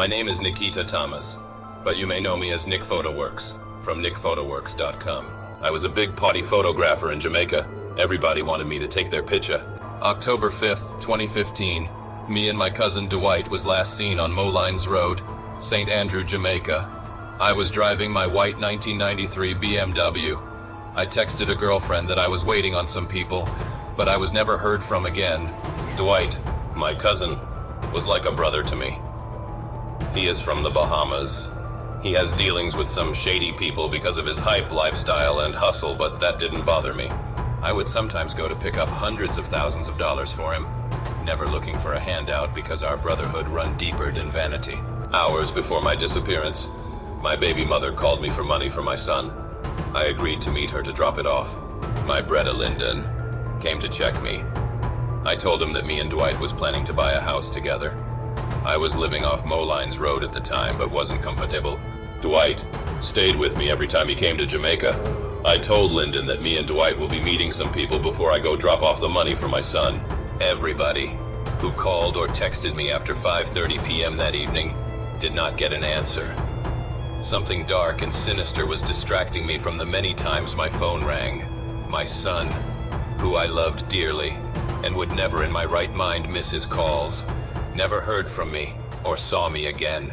My name is Nikita Thomas, but you may know me as NICKfotoworks from NICKfotoworks.com. I was a big party photographer in Jamaica. Everybody wanted me to take their picture. October 5th, 2015, me and my cousin Dwight was last seen on Molines Road, St. Andrew, Jamaica. I was driving my white 1993 BMW. I texted a girlfriend that I was waiting on some people, but I was never heard from again. Dwight, my cousin, was like a brother to me. He is from the Bahamas. He has dealings with some shady people because of his hype lifestyle and hustle, but that didn't bother me. I would sometimes go to pick up hundreds of thousands of dollars for him, never looking for a handout because our brotherhood run deeper than vanity. Hours before my disappearance, my baby mother called me for money for my son. I agreed to meet her to drop it off. My Bretta Linden came to check me. I told him that me and Dwight was planning to buy a house together. I was living off Molines Road at the time, but wasn't comfortable. Dwight stayed with me every time he came to Jamaica. I told Lyndon that me and Dwight will be meeting some people before I go drop off the money for my son. Everybody who called or texted me after 5:30 p.m. that evening did not get an answer. Something dark and sinister was distracting me from the many times my phone rang. My son, who I loved dearly and would never in my right mind miss his calls, never heard from me or saw me again.